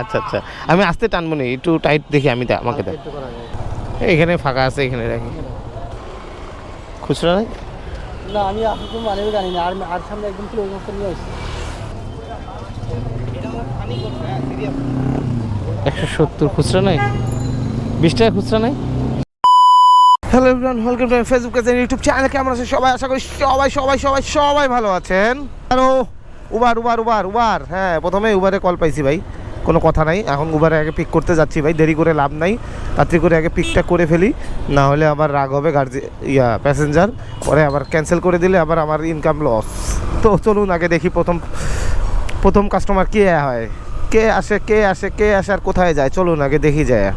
আচ্ছা আচ্ছা, আমি আস্তে টানবো নি, একটু টাইট দেখি আমি আমাকে দেখ। এখানে ফাঁকা আছে, এখানে রাখি। খুচরা নাই না, আমি আসলে মানে জানি না। আর সামনে একদম কিলো মাছটা নিয়ে আসছি। 170 খুচরা নাই, 20 টাকা খুচরা নাই। Hello everyone, welcome to Facebook page and YouTube channel. কেমন আছেন সবাই? আশা করি সবাই সবাই সবাই সবাই ভালো আছেন। Hello Uber Uber Uber Uber, হ্যাঁ প্রথমে উবারে কল পাইছি ভাই, কোনো কথা নাই। এখন উবারে আগে পিক করতে যাচ্ছি ভাই, দেরি করে লাভ নাই, তাড়াতাড়ি করে আগে পিকটা করে ফেলি, না হলে আবার রাগ হবে প্যাসেঞ্জার, পরে আবার ক্যান্সেল করে দিলে আবার আমার ইনকাম লস। তো চলুন আগে দেখি প্রথম কাস্টমার কে হয়, কে আসে কে আসে কে আসে আর কোথায় যায়। চলুন আগে দেখি যায়।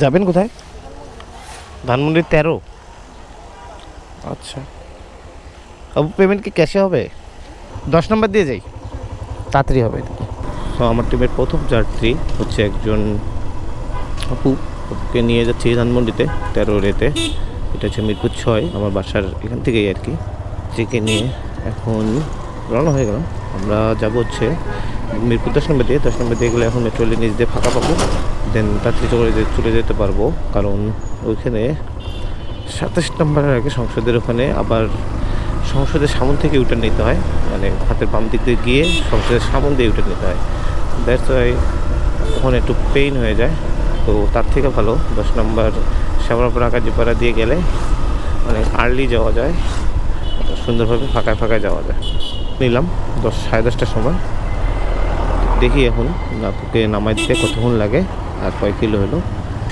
যাবেন কোথায়? ধানমন্ডির 13। আচ্ছা, পেমেন্ট কি ক্যাশে হবে? 10 নম্বর দিয়ে যাই, তাড়াতাড়ি হবে। তো আমার টিমের প্রথম যাত্রী হচ্ছে একজন আপুকে নিয়ে যাচ্ছি ধানমন্ডিতে 13 রেতে। এটা হচ্ছে মিরপুর 6, আমার বাসার এখান থেকেই আর কি। যেকে নিয়ে এখন রওনা হয়ে গেলাম। আমরা যাব হচ্ছে মিরপুর 10 নম্বর দিয়ে। 10 নম্বর দিয়ে গেলে এখন মেট্রো রেলের নিচ দিয়ে ফাঁকা পাবো, দেন তাড়াতাড়ি চলে যেতে পারবো। কারণ ওইখানে 27 নম্বরের আগে সংসদের ওখানে আবার সংসদের সামন থেকে ইউটার্ন নিতে হয়, মানে হাতের বাম দিক দিয়ে গিয়ে সংসদের সামন দিয়ে ইউটার্ন নিতে হয়। দ্যাটস ওয়াই ওখানে একটু পেইন হয়ে যায়। তো তার থেকে ভালো 10 নম্বর শ্যামরাপাড়া কাজীপাড়া দিয়ে গেলে মানে আর্লি যাওয়া যায়, সুন্দরভাবে ফাঁকায় ফাঁকায় যাওয়া যায়। নিলাম 10-10:30টার সময়। দেখি এখন আপুকে নামাই দিতে কতক্ষণ লাগে আর কয় কিলো হলো,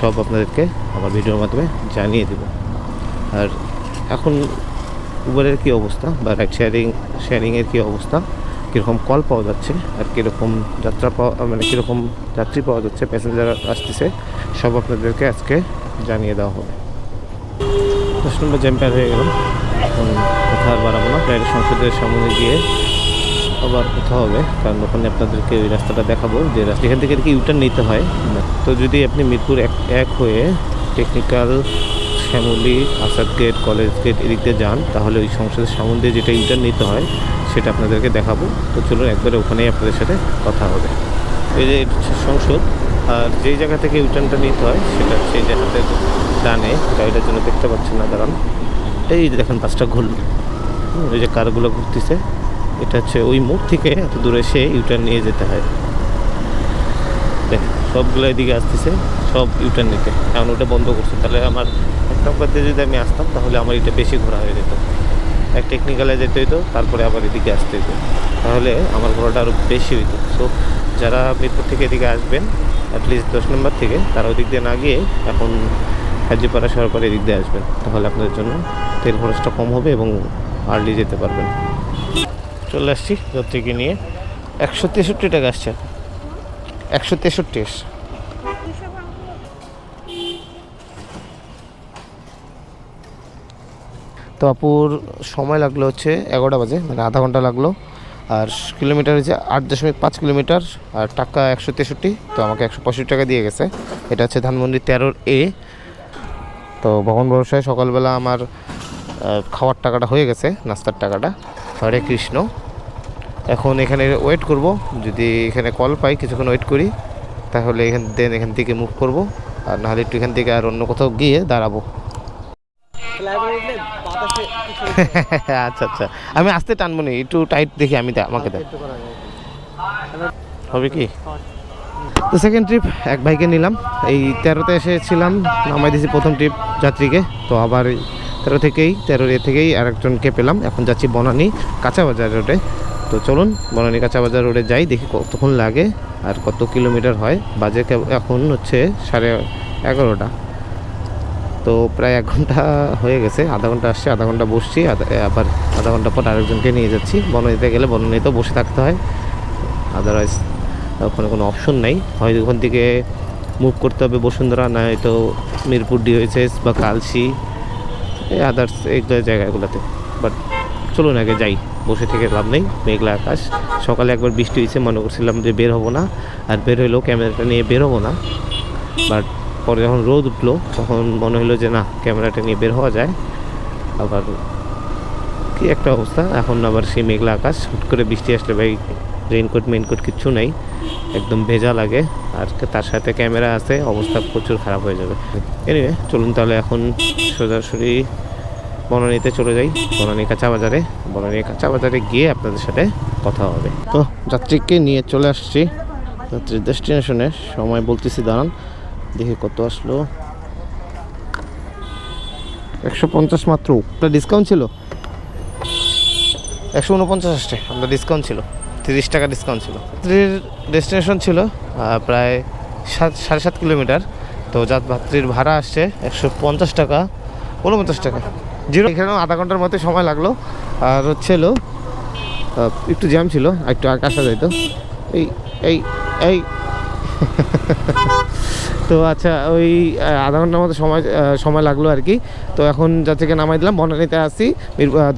সব আপনাদেরকে আমার ভিডিওর মাধ্যমে জানিয়ে দেব। আর এখন উবারের কী অবস্থা বা রাইড শেয়ারিংয়ের কী অবস্থা, কীরকম কল পাওয়া যাচ্ছে আর কীরকম কীরকম যাত্রী পাওয়া যাচ্ছে, প্যাসেঞ্জার আসতেছে, সব আপনাদেরকে আজকে জানিয়ে দেওয়া হবে। 10 নম্বর জ্যাম্পার হয়ে গেলাম, এখন কথা আর বাড়াবো না, ডাইরেক্ট সংসদের সামনে গিয়ে আবার কোথাও হবে, কারণ ওখানে আপনাদেরকে ওই রাস্তাটা দেখাবো যে এখান থেকে কি ইউটার্ন নিতে হয়। তো যদি আপনি মিরপুর 1 হয়ে technical, Shyamoli, Asad gate, college gate এদিক দিয়ে যান, তাহলে ওই সংসদের সামনে দিয়ে যেটা ইউটার্ন নিতে হয় সেটা আপনাদেরকে দেখাবো। তো চলুন একবারে ওখানেই আপনাদের সাথে কথা হবে। এই যে সংসদ, আর যেই জায়গা থেকে ইউটার্নটা নিতে হয় সেটা হচ্ছে যে হাতের ডানে, গাড়িটার জন্য দেখতে পাচ্ছেন না, দাঁড়ান। এই যে দেখেন বাসটা ঘুরল, ওই যে কারগুলো ঘুরতেছে, এটা হচ্ছে ওই মুখ থেকে এত দূরে সে ইউটার্ন নিয়ে যেতে হয়। দেখেন সবগুলো এদিকে আসতেছে, সব ইউটার্ন নিতে। কারণ ওটা বন্ধ করছে, তাহলে আমার 1 নম্বর দিয়ে যদি আমি আসতাম তাহলে আমার এটা বেশি ঘোরা হয়ে যেত, এক টেকনিক্যালে যেতে হইতো, তারপরে আবার এদিকে আসতে হইতো, তাহলে আমার ঘোরাটা আরও বেশি হইতো। সো যারা মিরপুর থেকে এদিকে আসবেন অ্যাটলিস্ট 10 নম্বর থেকে, তারা ওদিক দিয়ে না গিয়ে এখন হাজিপাড়া সরকার এদিক দিয়ে আসবেন, তাহলে আপনাদের জন্য তেল খরচটা কম হবে এবং আর্লি যেতে পারবেন। চলে আসছি যাত্রীকে নিয়ে, 163 টাকা আসছে, 163। তো আপুর সময় লাগলো হচ্ছে 11টা বাজে, মানে আধা ঘন্টা লাগলো। আর কিলোমিটার হচ্ছে 8.5 কিলোমিটার, আর টাকা 163। তো আমাকে 165 টাকা দিয়ে গেছে। এটা হচ্ছে ধানমন্ডি 13 এ। তো ভগবান ভরসায় সকালবেলা আমার খাওয়ার টাকাটা হয়ে গেছে, নাস্তার টাকাটা। হরে কৃষ্ণ। এখন এখানে ওয়েট করব, যদি এখানে কল পাই কিছুক্ষণ ওয়েট করি, তাহলে এখান থেকে মুভ করব, আর নাহলে একটু এখান থেকে আর অন্য কোথাও গিয়ে দাঁড়াবো। আচ্ছা আচ্ছা, আমি আস্তে টানবো নি, একটু টাইট দেখি আমি আমাকে দেখ। হবে কি? তো সেকেন্ড ট্রিপ এক ভাইকে নিলাম, এই 13তে এসেছিলাম, নামাই দিয়েছি প্রথম ট্রিপ যাত্রীকে। তো আবার 13 থেকেই আরেকজনকে পেলাম। এখন যাচ্ছি বনানী কাঁচাবাজার রোডে। তো চলুন বনানী কাঁচাবাজার রোডে যাই, দেখি কতক্ষণ লাগে আর কত কিলোমিটার হয়। বাজে এখন হচ্ছে 11:30। তো প্রায় 1 ঘন্টা হয়ে গেছে, আধা ঘন্টা আসছে, আধা ঘন্টা বসছি, আবার আধা ঘন্টা পর আরেকজনকে নিয়ে যাচ্ছি। বনানীতে গেলে বনানীতেও বসে থাকতে হয়, আদারওয়াইজ ওখানে কোনো অপশন নেই। হয়তো ওখান থেকে মুভ করতে হবে বসুন্ধরা, না হয়তো মিরপুর DOHS বা কালশি, এই আদার্স এই জায়গাগুলোতে। বাট চলুন আগে যাই, বসে থেকে লাভ নেই, মেঘলা আকাশ। সকালে একবার বৃষ্টি হয়েছে, মনে করছিলাম যে বের হবো না, আর বের হইলেও ক্যামেরাটা নিয়ে বের হবো না, বাট পরে যখন রোদ উঠলো তখন মনে হলো যে না, ক্যামেরাটা নিয়ে বের হওয়া যায়। আবার কি একটা অবস্থা, এখন আবার সেই মেঘলা আকাশ, হুট করে বৃষ্টি আসলে ভাই রেইনকোট মেইনকোট কিচ্ছু নাই, একদম ভেজা লাগে। আর তার সাথে ক্যামেরা আছে, অবস্থা প্রচুর খারাপ হয়ে যাবে। এনিওয়ে চলুন তাহলে এখন সোজাসুরি বনানীতে চলে যাই, বনানী কাঁচা বাজারে। বনানী কাঁচা বাজারে গিয়ে আপনাদের সাথে কথা হবে। তো যাত্রীকে নিয়ে চলে আসছি যাত্রীর ডেস্টিনেশনে। সময় বলতেছি, দাঁড়ান দেখি কত আসলো। 150 মাত্র। একটা ডিসকাউন্ট ছিল, 149 আসছে, আমরা ডিসকাউন্ট ছিল 30 টাকা ডিসকাউন্ট ছিল। যাত্রীর ডেস্টিনেশন ছিল প্রায় 7.5 কিলোমিটার। তো যাত্রীর ভাড়া আসছে 150 টাকা, 49 টাকা জিরো। এখানেও আধা ঘন্টার মতো সময় লাগলো। আর হলো একটু জ্যাম ছিল, একটু আগে আসা যাইতো। এই এই এই তো আচ্ছা, ওই আধা ঘন্টার মতো সময় লাগলো আর কি। তো এখন যাত্রীকে নামাই দিলাম, বনানীতে আসছি,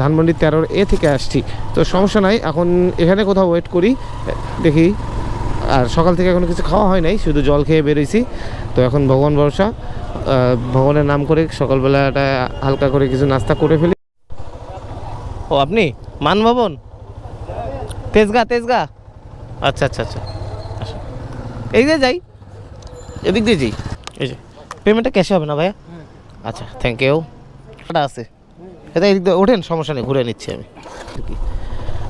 ধানমন্ডি 13A থেকে আসছি। তো সমস্যা নাই, এখন এখানে কোথাও ওয়েট করি দেখি। আর সকাল থেকে এখনো কিছু খাওয়া হয় নাই, শুধু জল খেয়ে বেরোইছি। তো এখন ভগবান ভরসা, ভগবানের নাম করে সকালবেলাটা হালকা করে কিছু নাস্তা করে ফেলি। ও আপনি মান ভবন তেজগা, আচ্ছা আচ্ছা আচ্ছা, এই যে যাই, এদিক দিয়ে যাই। এই যে পেমেন্টটা ক্যাশে হবে না ভাইয়া? আচ্ছা, থ্যাংক ইউ। এটা আছে, এটা এদিক দিয়ে ওঠেন, সমস্যা নেই, ঘুরে নিচ্ছি আমি।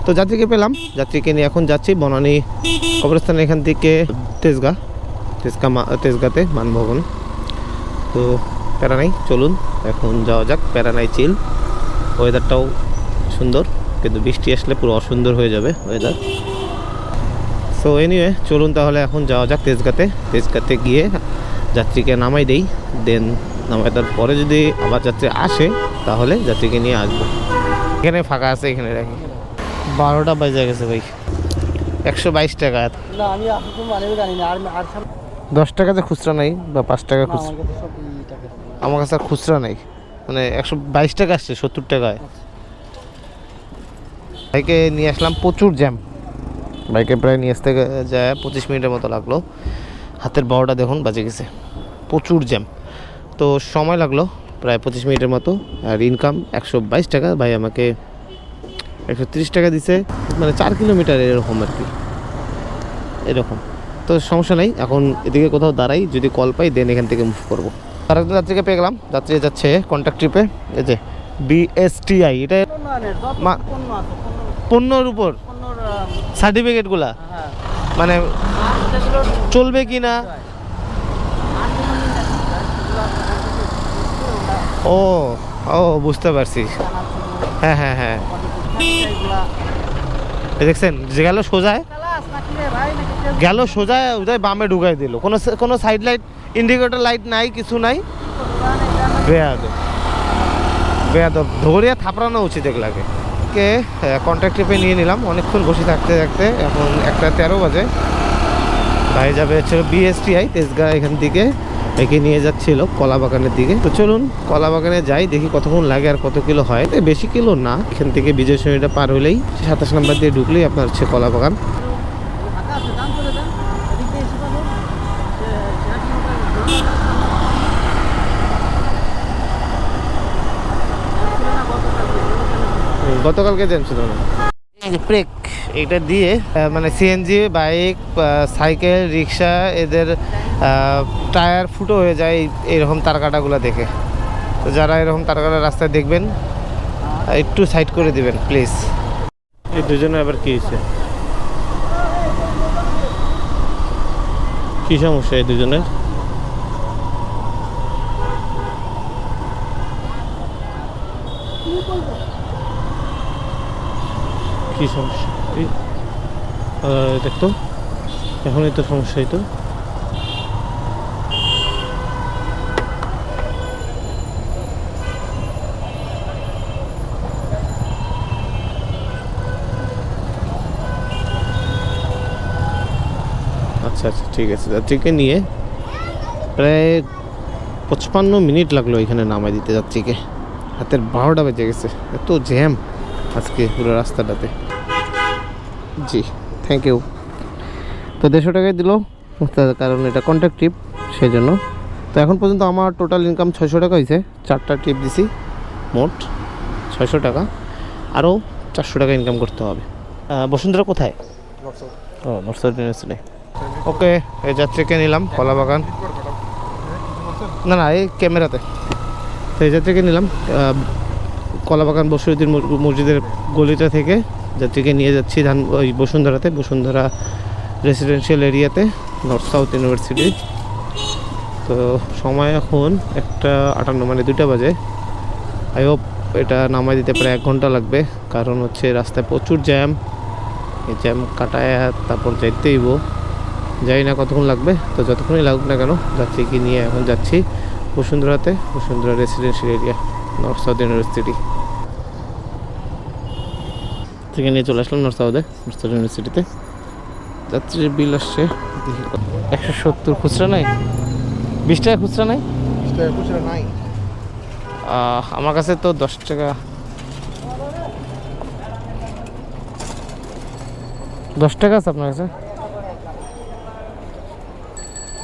তো যাত্রীকে পেলাম, যাত্রীকে নিয়ে এখন যাচ্ছি বনানী কবরস্থান, এখান থেকে তেজগাতে মানভবন। তো প্যারা নাই, চলুন এখন যাওয়া যাক। প্যারা নাই, চিল। ওয়েদারটাও সুন্দর, কিন্তু বৃষ্টি আসলে পুরো অসুন্দর হয়ে যাবে ওয়েদার। সো এনিওয়ে চলুন তাহলে এখন যাওয়া যাক তেজগাতে গিয়ে যাত্রীকে নামাই দেই। দেন নামাই দেওয়ার পরে যদি আবার যাত্রী আসে তাহলে যাত্রীকে নিয়ে আসবো। এখানে ফাঁকা আছে, এখানে রাখি। 12টা বাজে গেছে ভাই, 122 টাকা। না আমি আসলে মানেও জানি না। আর সামনে 10 টাকাতে খুচরা নাই বা 5 টাকা খুচরা? আমার কাছে সব এই টাকা। আমার কাছে আর খুচরা নাই, মানে 122 টাকা আসছে 70 টাকায়। বাইকে নিয়ে আসলাম, প্রচুর জ্যাম। বাইকে প্রায় নিয়ে আসতে যায় 25 মিনিটের মতো লাগলো। হাতের 12টা দেখুন বাজে গেছে, প্রচুর জ্যাম। তো সময় লাগলো প্রায় 25 মিনিটের মতো। আর ইনকাম 122 টাকা। ভাই আমাকে 130 টাকা দিছে, মানে 4 কিলোমিটার এরকম আর কি, এরকম। তো সমস্যা নাই, এখন এদিকে কোথাও দাঁড়াই, যদি কল পাই দেন এখান থেকে মুভ করবো। আর একজন যাত্রীকে পেয়ে গেলাম, যাত্রী যাচ্ছে কন্ট্যাক্ট ট্রিপে। এই যে BSTI, এটা পণ্যর উপর সার্টিফিকেটগুলা, মানে চলবে কি না। ও ও বুঝতে পারছি, হ্যাঁ হ্যাঁ হ্যাঁ, দেখছেন যে গেল সোজায়, ওটাই বামে ঢুকাই দিল। কোনো সাইড লাইট, ইন্ডিকেটর লাইট নাই, কিছু নাই। বেয়াদব ধরিয়া থাপড়ানো উচিত এগুলাকে। কন্ট্যাক্ট ট্রিপে নিয়ে নিলাম, অনেকক্ষণ বসে থাকতে এখন 1:13 বাজে। ভাই যাবে হচ্ছে BSTI তেজগা, এখান থেকে একে নিয়ে যাচ্ছিল কলা বাগানের দিকে। তো চলুন কলা বাগানে যাই, দেখি কতক্ষণ লাগে আর কত কিলো হয়। বেশি কিলো না, এখান থেকে বিজয় সরণিটা পার হলেই 27 নম্বর দিয়ে ঢুকলেই আপনার হচ্ছে কলা বাগান। গতকালকে জ্যাম ছিল না। ব্রেক এটা দিয়ে মানে CNG বাইক, সাইকেল, রিক্সা, এদের টায়ার ফুটো হয়ে যায় এরকম তারকাটাগুলো দেখে। তো যারা এরকম তারকাটা রাস্তায় দেখবেন একটু সাইড করে দিবেন প্লিজ। এই দুজনে আবার কি হয়েছে, কি সমস্যা এই দুজনের? কি সমস্যা দেখতো, এখনই তো সমস্যাই তো। আচ্ছা আচ্ছা ঠিক আছে, যাত্রীকে নিয়ে প্রায় 55 মিনিট লাগলো এখানে নামাই দিতে যাত্রীকে। হাতের 12টা বেজে গেছে, এত জ্যাম আজকে পুরো রাস্তাটাতে। জি থ্যাংক ইউ। তো 150 টাকায় দিল, কারণ এটা কন্ট্যাক্ট ট্রিপ, সেই জন্য তো এখন পর্যন্ত আমার টোটাল ইনকাম 600 টাকা হয়েছে। 4টা ট্রিপ দিছি, মোট 600 টাকা। আরও 400 টাকা ইনকাম করতে হবে। বসুন্ধরা কোথায়? ও, নর্থ সাউথ ইউনিভার্সিটি। ওকে, এই যাত্রীকে নিলাম কলাবাগান, না না এই ক্যামেরাতে। তো এই যাত্রীকে নিলাম কলাবাগান বসিউদ্দিন মসজিদের গলিটা থেকে যাত্রীকে নিয়ে যাচ্ছি ওই বসুন্ধরাতে, বসুন্ধরা রেসিডেন্সিয়াল এরিয়াতে, নর্থ সাউথ ইউনিভার্সিটি। তো সময় এখন 1:58, মানে 2টা বাজে। আই হোপ এটা নামাই দিতে প্রায় 1 ঘন্টা লাগবে, কারণ হচ্ছে রাস্তায় প্রচুর জ্যাম। এই জ্যাম কাটায় তারপর যাইতেইব, জানি না কতক্ষণ লাগবে। তো যতক্ষণই লাগুক না কেন, যাত্রীকে নিয়ে এখন যাচ্ছি বসুন্ধরাতে, Bashundhara residential area, north south university থেকে নিয়ে চলে আসলাম নর্থ সাউথ ইউনিভার্সিটিতে। যাত্রীর বিল আসছে 170। খুচরা নাই? 20 টাকা খুচরা নাই? নাই। আমার কাছে তো 10 টাকা, 10 টাকা আছে আপনার কাছে?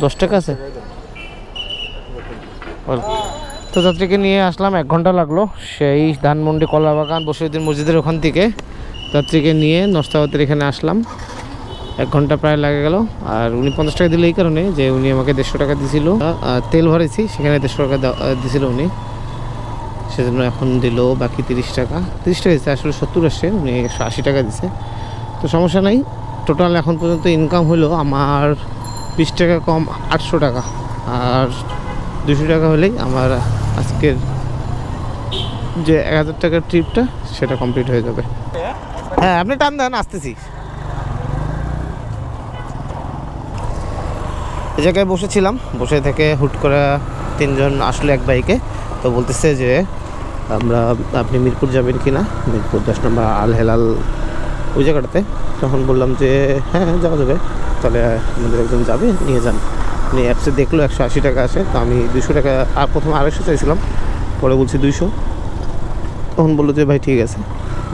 10 টাকা আছে? তো যাত্রীকে নিয়ে আসলাম, 1 ঘন্টা লাগলো। সেই ধানমন্ডি কলাবাগান বসিউদ্দিন মসজিদের ওখান থেকে যাত্রীকে নিয়ে নর্থ সাউথের এখানে আসলাম। 1 ঘন্টা প্রায় লাগে গেল। আর উনি 50 টাকা দিল এই কারণে যে উনি আমাকে 150 টাকা দিছিল, তেল ভরেছি সেখানে 150 টাকা দিছিল উনি, সেজন্য এখন দিল বাকি 30 টাকা। 30 টাকা দিচ্ছে, আসলে 70 আসছে, উনি 180 টাকা দিচ্ছে। তো সমস্যা নাই। টোটাল এখন পর্যন্ত ইনকাম হলো আমার 20 টাকা কম 800 টাকা। আর 200 টাকা হলেই আমার আজকের যে 1000 টাকার ট্রিপটা সেটা কমপ্লিট হয়ে যাবে। হ্যাঁ, আপনি টান দেন, আসতেছি। এই জায়গায় বসেছিলাম, বসে থেকে হুট করে 3 জন আসলে এক বাইকে। তো বলতেছে যে আপনি মিরপুর যাবেন কি না, মিরপুর 10 নম্বর আল হেলাল ওই জায়গাটাতে। তখন বললাম যে হ্যাঁ যাওয়া যাবে, তাহলে আমাদের একজন যাবে, নিয়ে যান। উনি অ্যাপসে দেখলো 180 টাকা আসে, তো আমি 200 টাকা, আর প্রথমে 250 চাইছিলাম, পরে বলছি 200। তখন বললো যে ভাই ঠিক আছে,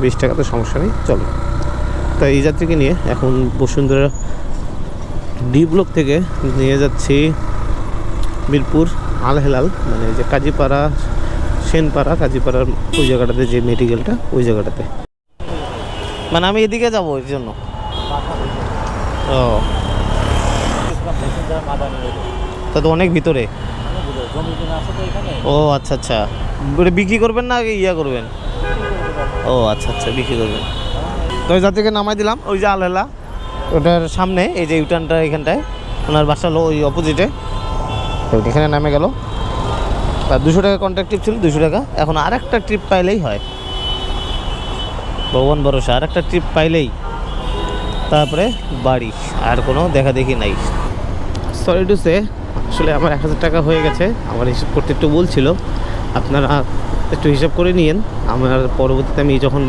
20 টাকা তো সমস্যা নেই, চলো। তো এই যাত্রীকে নিয়ে এখন বসুন্ধরা ডি ব্লক থেকে নিয়ে যাচ্ছি মিরপুর আল হেলাল, মানে যে কাজীপাড়া, সেনপাড়া, কাজীপাড়ার ওই জায়গাটাতে, যে মেডিকেলটা ওই জায়গাটাতে। মানে আমি এদিকে যাবো এর জন্য। ও, তা তো অনেক ভিতরে। ও আচ্ছা আচ্ছা, ওটা বিক্রি করবেন না আগে ইয়া করবেন? ও আচ্ছা আচ্ছা, বিক্রি করবেন। তো ওই যাত্রীকে নামাই দিলাম ওই যে আল হেলা, ওটার সামনে এই যে ইউটার্নটা, এখানটায় ওনার বাসা হলো ওই অপোজিটে। তো এখানে নামে গেল। আর 200 টাকা কন্ট্রাক্ট ট্রিপ ছিল, 200 টাকা। এখন আর একটা ট্রিপ পাইলেই হয়, ভগবান ভরসা, আর একটা ট্রিপ পাইলেই তারপরে বাড়ি, আর কোনো দেখা দেখি নাই। সরি টু সে, আসলে আমার 1000 টাকা হয়ে গেছে। আমার হিসাব করতে একটু বলছিল, আপনারা একটু হিসাব করে নিয়েন। আমার পরবর্তীতে আমি যখন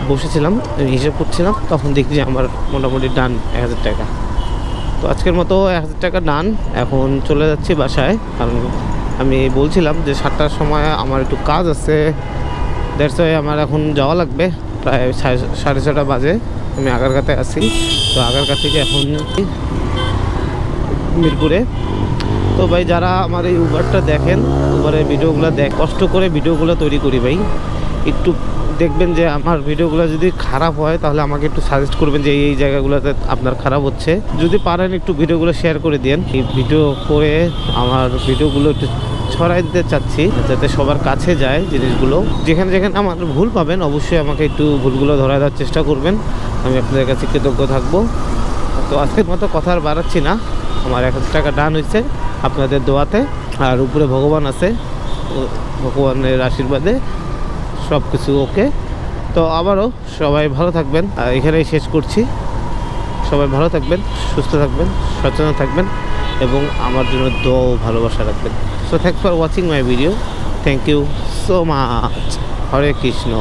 বসেছিলাম হিসাব করছিলাম, তখন দেখি যে আমার মোটামুটি ডান 1000 টাকা। তো আজকের মতো 1000 টাকা ডান। এখন চলে যাচ্ছি বাসায়, কারণ আমি বলছিলাম যে 7টার সময় আমার একটু কাজ আছে, দ্যাটস ওয়াই আমার এখন যাওয়া লাগবে। প্রায় 6:30 বাজে, আমি আগারগাঁতে আছি। তো আগারগাঁ থেকে এখন মিরপুরে। তো ভাই যারা আমার এই উবারটা দেখেন, উবারের ভিডিওগুলো কষ্ট করে ভিডিওগুলো তৈরি করি ভাই, একটু দেখবেন যে আমার ভিডিওগুলো যদি খারাপ হয় তাহলে আমাকে একটু সাজেস্ট করবেন যে এই জায়গাগুলোতে আপনার খারাপ হচ্ছে। যদি পারেন একটু ভিডিওগুলো শেয়ার করে দিন। এই ভিডিও করে আমার ভিডিওগুলো একটু ছড়াই দিতে চাচ্ছি, যাতে সবার কাছে যায় জিনিসগুলো। যেখানে যেখানে আমার ভুল পাবেন অবশ্যই আমাকে একটু ভুলগুলো ধরায় দেওয়ার চেষ্টা করবেন, আমি আপনাদের কাছে কৃতজ্ঞ থাকবো। তো আজকের মতো কথা আর বাড়াচ্ছি না, আমার 1000 টাকা ডান হয়েছে আপনাদের দোয়াতে, আর উপরে ভগবান আছে, ভগবানের আশীর্বাদে সব কিছু ওকে। তো আবারও সবাই ভালো থাকবেন, আর এখানেই শেষ করছি। সবাই ভালো থাকবেন, সুস্থ থাকবেন, সচেতন থাকবেন, এবং আমার জন্য দোয়া ও ভালোবাসা রাখবেন। So thanks for watching my video, thank you so much. Hare Krishna.